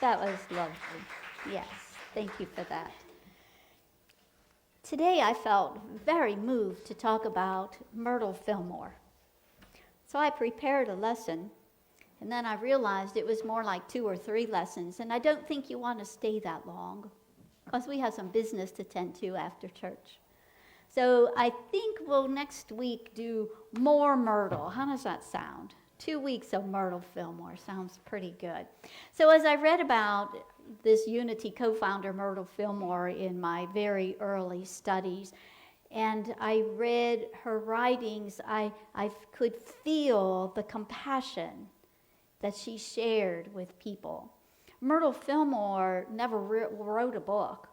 That was lovely. Yes, thank you for that. Today I felt very moved to talk about Myrtle Fillmore. So I prepared a lesson, and then I realized it was more like 2 or 3 lessons, and I don't think you want to stay that long because we have some business to tend to after church. So I think we'll next week do more Myrtle. How does that sound? 2 weeks of Myrtle Fillmore. Sounds pretty good. So as I read about this Unity co-founder, Myrtle Fillmore, in my very early studies, and I read her writings, I could feel the compassion that she shared with people. Myrtle Fillmore never wrote a book.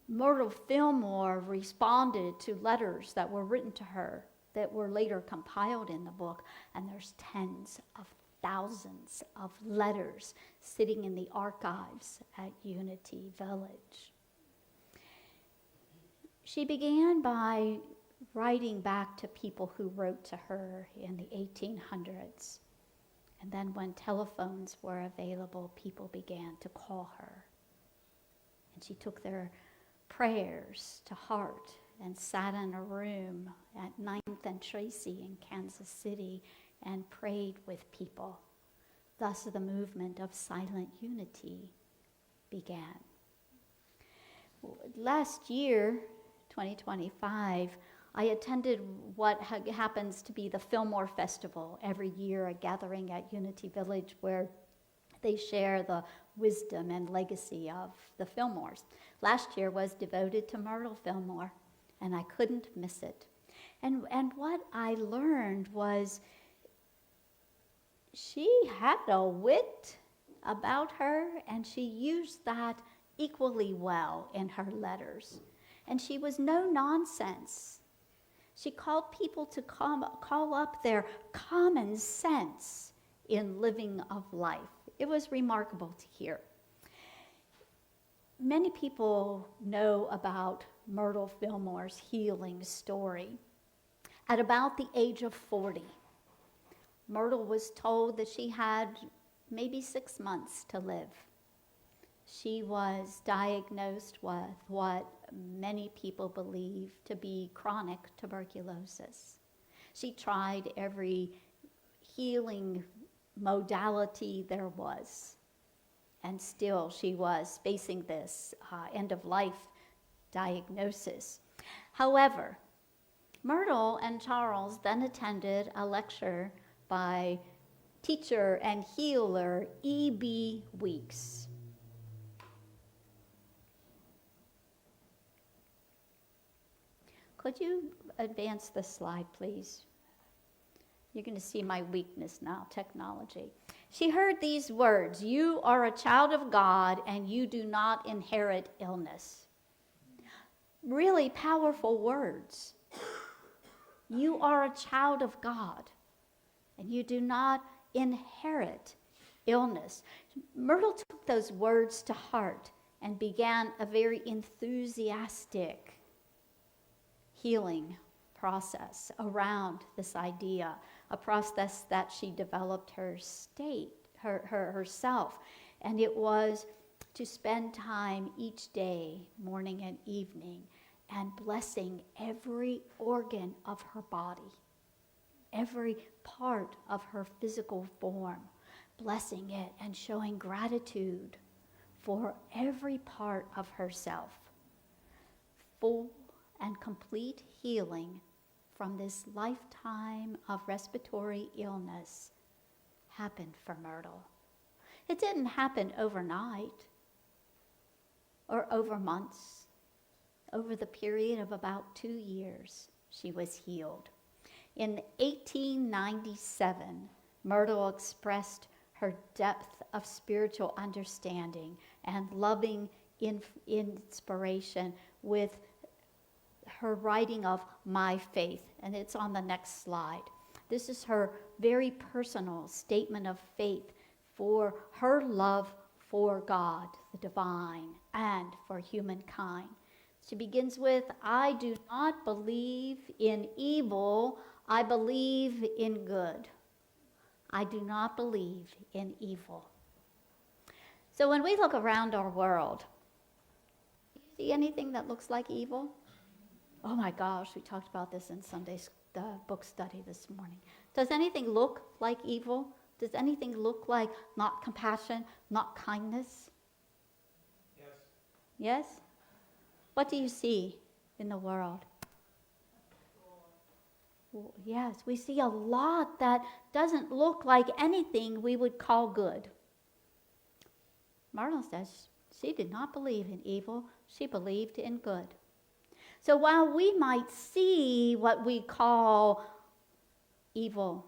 Myrtle Fillmore responded to letters that were written to her that were later compiled in the book, and there's tens of thousands of letters sitting in the archives at Unity Village. She began by writing back to people who wrote to her in the 1800s. And then when telephones were available, people began to call her. And she took their prayers to heart and sat in a room at 9th and Tracy in Kansas City and prayed with people. Thus the movement of silent unity began. Last year, 2025, I attended what happens to be the Fillmore Festival every year, a gathering at Unity Village where they share the wisdom and legacy of the Fillmores. Last year was devoted to Myrtle Fillmore, and I couldn't miss it. And what I learned was she had a wit about her, and she used that equally well in her letters. And she was no nonsense. She called people to call up their common sense in living of life. It was remarkable to hear. Many people know about Myrtle Fillmore's healing story. At about the age of 40, Myrtle was told that she had maybe 6 months to live. She was diagnosed with what many people believe to be chronic tuberculosis. She tried every healing modality there was, and still she was facing this end-of-life diagnosis. However, Myrtle and Charles then attended a lecture by teacher and healer E.B. Weeks. Could you advance the slide, please? You're going to see my weakness now, technology. She heard these words: "You are a child of God and you do not inherit illness." Really powerful words. You are a child of God and you do not inherit illness. Myrtle took those words to heart and began a very enthusiastic healing process around this idea, a process that she developed herself. And it was to spend time each day, morning and evening, and blessing every organ of her body, every part of her physical form, blessing it and showing gratitude for every part of herself. Full and complete healing from this lifetime of respiratory illness happened for Myrtle. It didn't happen overnight or over months. Over the period of about 2 years, she was healed. In 1897, Myrtle expressed her depth of spiritual understanding and loving inspiration with her writing of My Faith, and it's on the next slide. This is her very personal statement of faith for her love for God, the divine, and for humankind. She begins with, "I do not believe in evil, I believe in good. I do not believe in evil." So when we look around our world, do you see anything that looks like evil? Oh my gosh, we talked about this in Sunday's book study this morning. Does anything look like evil? Does anything look like not compassion, not kindness? Yes. Yes? What do you see in the world? Yes, we see a lot that doesn't look like anything we would call good. Myrtle says she did not believe in evil, she believed in good. So while we might see what we call evil,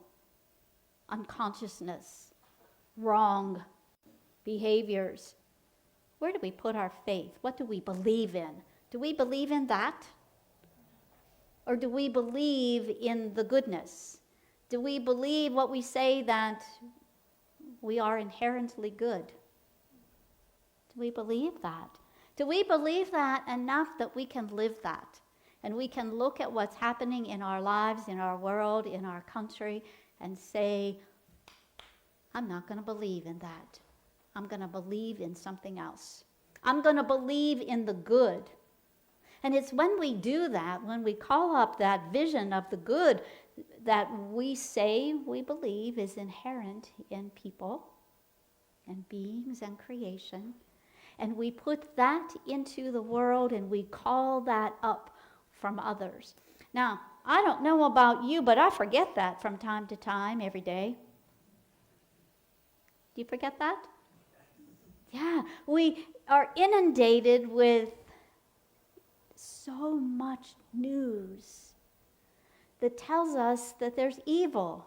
unconsciousness, wrong behaviors, where do we put our faith? What do we believe in? Do we believe in that? Or do we believe in the goodness? Do we believe what we say that we are inherently good? Do we believe that? Do we believe that enough that we can live that? And we can look at what's happening in our lives, in our world, in our country, and say, I'm not going to believe in that. I'm going to believe in something else. I'm going to believe in the good. And it's when we do that, when we call up that vision of the good that we say we believe is inherent in people and beings and creation, and we put that into the world and we call that up from others. Now, I don't know about you, but I forget that from time to time every day. Do you forget that? Yeah, we are inundated with so much news that tells us that there's evil,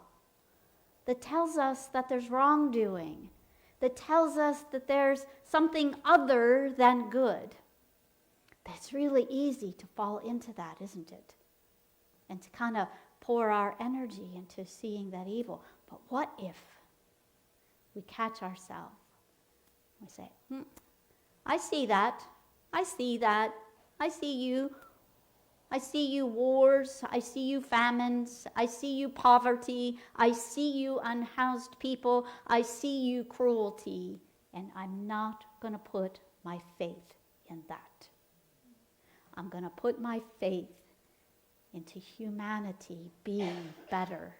that tells us that there's wrongdoing, that tells us that there's something other than good. It's really easy to fall into that, isn't it? And to kind of pour our energy into seeing that evil. But what if we catch ourselves? We say, I see that. I see that. I see you. I see you wars. I see you famines. I see you poverty. I see you unhoused people. I see you cruelty. And I'm not going to put my faith in that. I'm going to put my faith into humanity being better.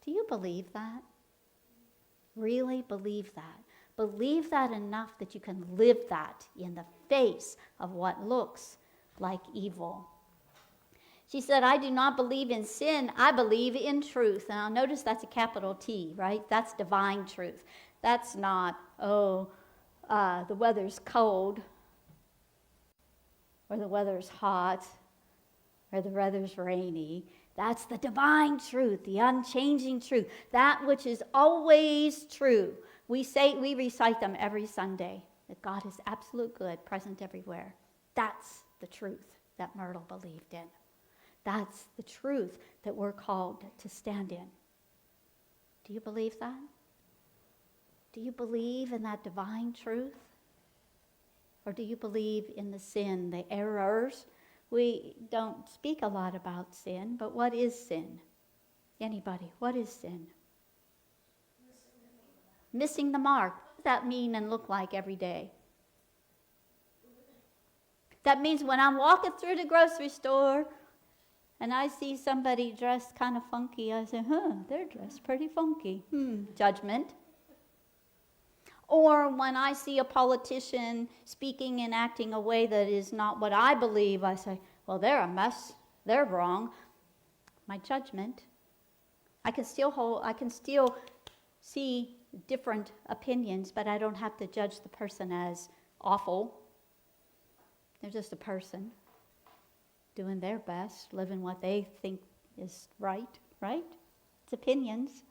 Do you believe that? Really believe that? Believe that enough that you can live that in the face of what looks like evil. She said, I do not believe in sin, I believe in truth. Now notice that's a capital T, right? That's divine truth. That's not, the weather's cold, or the weather's hot, or the weather's rainy. That's the divine truth, the unchanging truth, that which is always true. We recite them every Sunday, that God is absolute good, present everywhere. That's the truth that Myrtle believed in. That's the truth that we're called to stand in. Do you believe that? Do you believe in that divine truth? Or do you believe in the sin, the errors? We don't speak a lot about sin, but what is sin? Anybody, what is sin? Missing the mark. What does that mean and look like every day? That means when I'm walking through the grocery store and I see somebody dressed kind of funky, I say, they're dressed pretty funky. Judgment. Or when I see a politician speaking and acting a way that is not what I believe, I say, well, they're a mess. They're wrong. My judgment. I can still see different opinions, but I don't have to judge the person as awful. They're just a person doing their best, living what they think is right? It's opinions.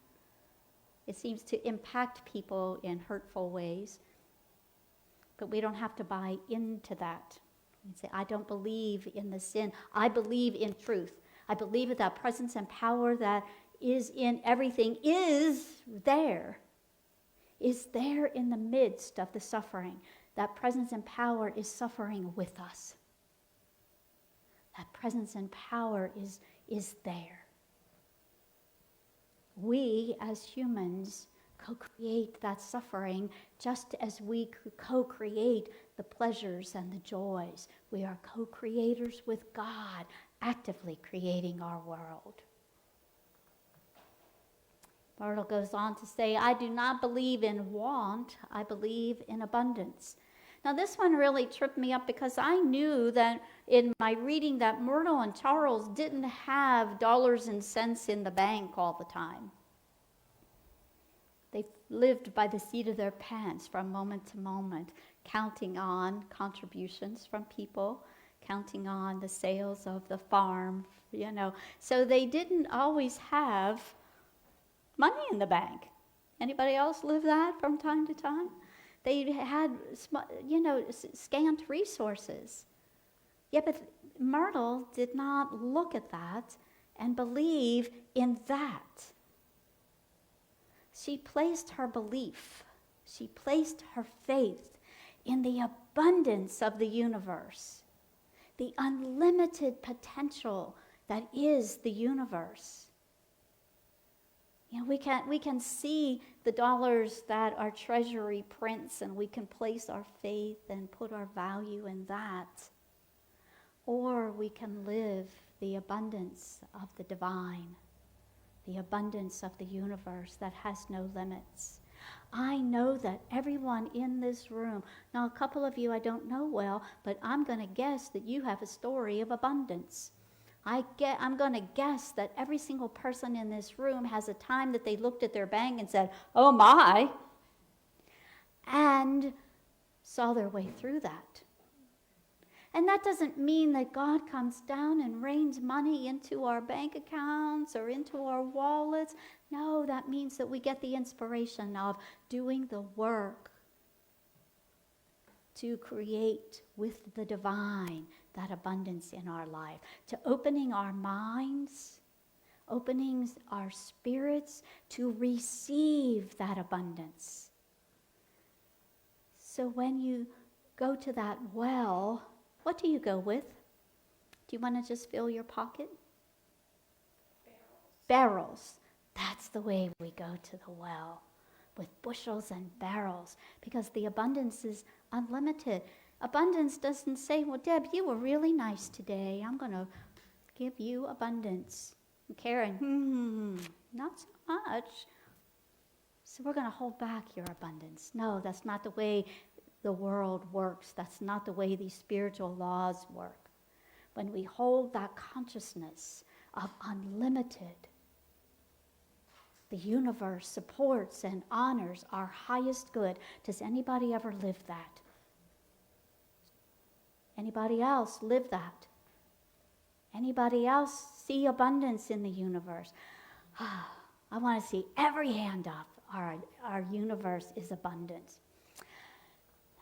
It seems to impact people in hurtful ways. But we don't have to buy into that. We say, I don't believe in the sin. I believe in truth. I believe that that presence and power that is in everything is there in the midst of the suffering. That presence and power is suffering with us. That presence and power is there. We, as humans, co-create that suffering just as we co-create the pleasures and the joys. We are co-creators with God, actively creating our world. Myrtle goes on to say, I do not believe in want, I believe in abundance. Now this one really tripped me up because I knew that in my reading that Myrtle and Charles didn't have dollars and cents in the bank all the time. They lived by the seat of their pants from moment to moment, counting on contributions from people, counting on the sales of the farm, So they didn't always have money in the bank. Anybody else live that from time to time? They had, scant resources. Yeah, but Myrtle did not look at that and believe in that. She placed her belief, she placed her faith in the abundance of the universe, the unlimited potential that is the universe. We can see the dollars that our treasury prints, and we can place our faith and put our value in that. Or we can live the abundance of the divine, the abundance of the universe that has no limits. I know that everyone in this room, now a couple of you I don't know well, but I'm going to guess that you have a story of abundance. I'm going to guess that every single person in this room has a time that they looked at their bank and said, oh my, and saw their way through that. And that doesn't mean that God comes down and rains money into our bank accounts or into our wallets. No, that means that we get the inspiration of doing the work to create with the divine that abundance in our life, to opening our minds, opening our spirits to receive that abundance. So when you go to that well, what do you go with? Do you want to just fill your pocket? Barrels. That's the way we go to the well, with bushels and barrels, because the abundance is unlimited. Abundance doesn't say, well, Deb, you were really nice today. I'm going to give you abundance. And Karen, not so much. So we're going to hold back your abundance. No, that's not the way the world works. That's not the way these spiritual laws work. When we hold that consciousness of unlimited, the universe supports and honors our highest good. Does anybody ever live that? Anybody else live that? Anybody else see abundance in the universe? I want to see every hand up. Our universe is abundant.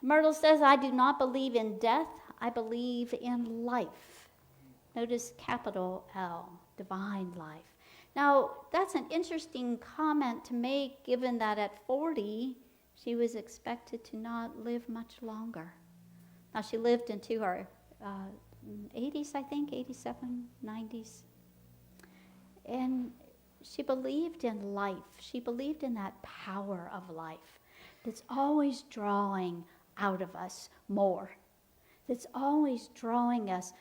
Myrtle says, I do not believe in death. I believe in life. Notice capital L, divine life. Now, that's an interesting comment to make, given that at 40, she was expected to not live much longer. Now, she lived into her 80s, I think, 87, 90s. And she believed in life. She believed in that power of life that's always drawing out of us more, that's always drawing us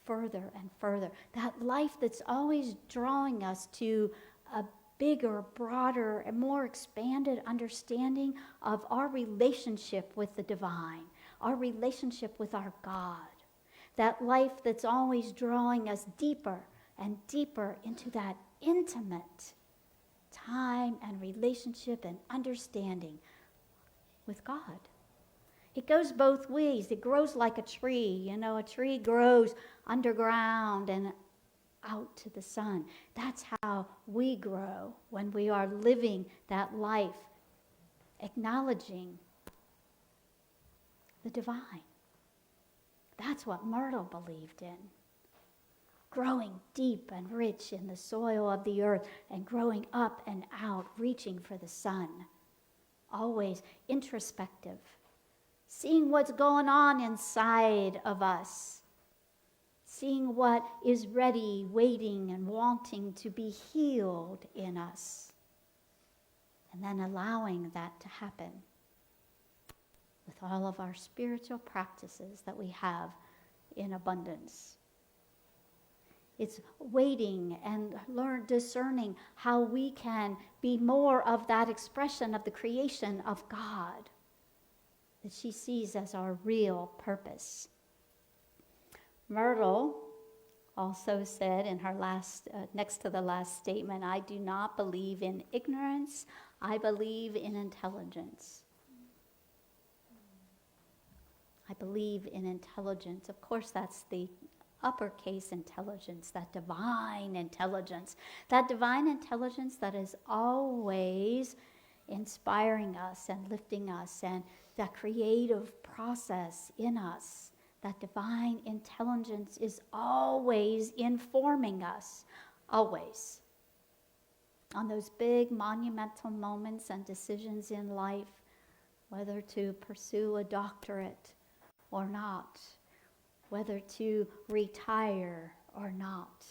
further and further, that life that's always drawing us to a bigger, broader, and more expanded understanding of our relationship with the divine, our relationship with our God, that life that's always drawing us deeper and deeper into that intimate time and relationship and understanding with God. It goes both ways. It grows like a tree. A tree grows underground and out to the sun. That's how we grow when we are living that life, acknowledging the divine. That's what Myrtle believed in. Growing deep and rich in the soil of the earth and growing up and out, reaching for the sun. Always introspective. Seeing what's going on inside of us. Seeing what is ready, waiting, and wanting to be healed in us. and then allowing that to happen with all of our spiritual practices that we have in abundance. It's waiting and discerning how we can be more of that expression of the creation of God that she sees as our real purpose. Myrtle also said in her next to the last statement, I do not believe in ignorance, I believe in intelligence. I believe in intelligence. Of course, that's the uppercase intelligence, that divine intelligence that is always inspiring us and lifting us, and that creative process in us. That divine intelligence is always informing us, always. On those big monumental moments and decisions in life, whether to pursue a doctorate or not, whether to retire or not,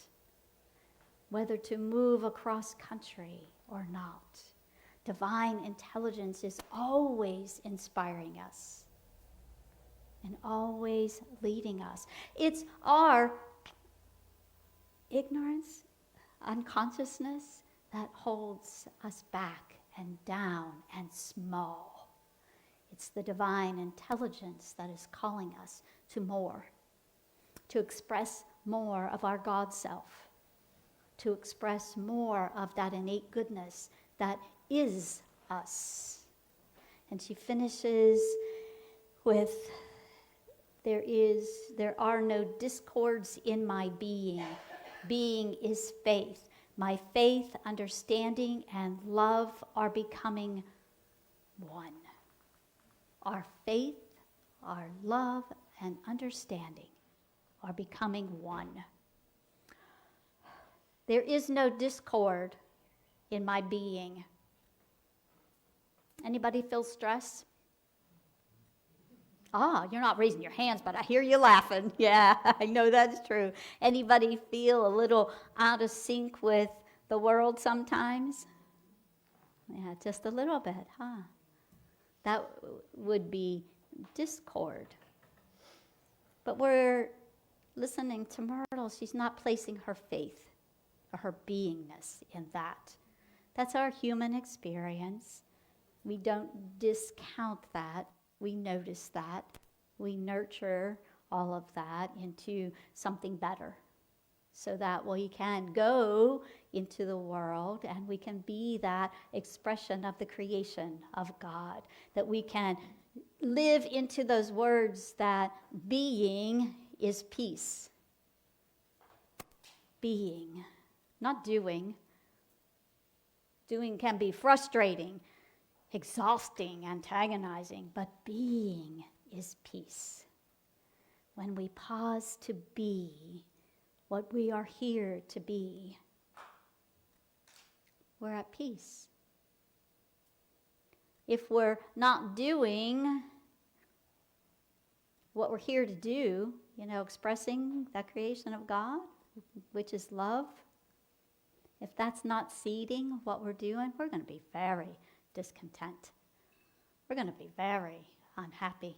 whether to move across country or not. Divine intelligence is always inspiring us and always leading us. It's our ignorance, unconsciousness that holds us back and down and small. It's the divine intelligence that is calling us to more, to express more of our God self, to express more of that innate goodness that is us. And she finishes with, there are no discords in my being. Being is faith. My faith, understanding, and love are becoming one. Our faith, our love, and understanding are becoming one. There is no discord in my being. Anybody feel stress? You're not raising your hands, but I hear you laughing. Yeah, I know that's true. Anybody feel a little out of sync with the world sometimes? Yeah, just a little bit, huh? That would be discord. But we're listening to Myrtle. She's not placing her faith or her beingness in that. That's our human experience. We don't discount that. We notice that. We nurture all of that into something better so that we can go into the world and we can be that expression of the creation of God, that we can live into those words that being is peace. Being, not doing. Doing can be frustrating, exhausting, antagonizing, but being is peace. When we pause to be what we are here to be, we're at peace. If we're not doing what we're here to do, expressing that creation of God, which is love, if that's not seeding what we're doing, we're going to be very discontent. We're going to be very unhappy.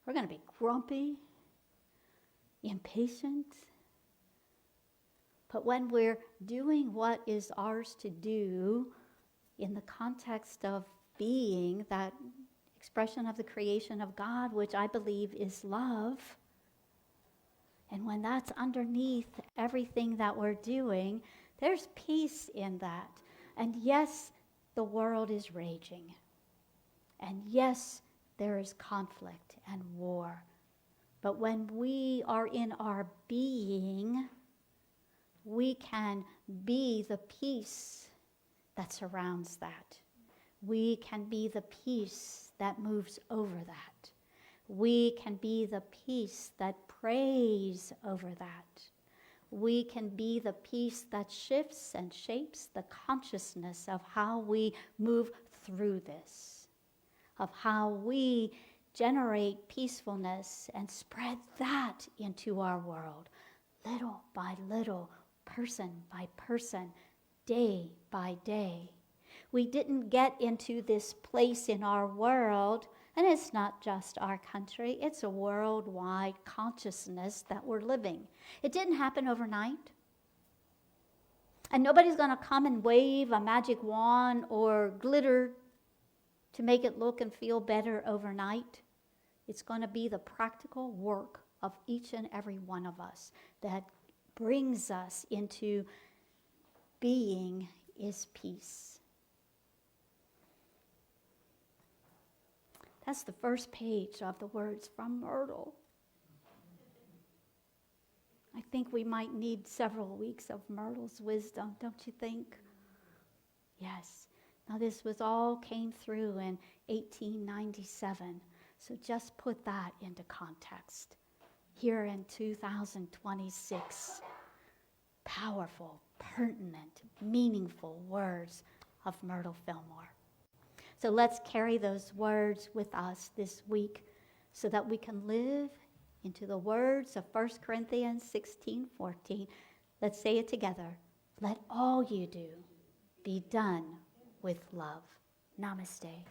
We're going to be grumpy, impatient. But when we're doing what is ours to do in the context of being that expression of the creation of God, which I believe is love, and when that's underneath everything that we're doing, there's peace in that. And yes, the world is raging. And yes, there is conflict and war. But when we are in our being, we can be the peace that surrounds that. We can be the peace that moves over that. We can be the peace that prays over that. We can be the peace that shifts and shapes the consciousness of how we move through this, of how we generate peacefulness and spread that into our world, little by little, person by person, day by day. we didn't get into this place in our world, and it's not just our country, it's a worldwide consciousness that we're living. It didn't happen overnight. And nobody's going to come and wave a magic wand or glitter to make it look and feel better overnight. It's going to be the practical work of each and every one of us that brings us into being is peace. That's the first page of the words from Myrtle. I think we might need several weeks of Myrtle's wisdom, don't you think? Yes. Now this was all came through in 1897. So just put that into context. Here in 2026, powerful, pertinent, meaningful words of Myrtle Fillmore. So let's carry those words with us this week so that we can live into the words of 1 Corinthians 16:14. Let's say it together. Let all you do be done with love. Namaste.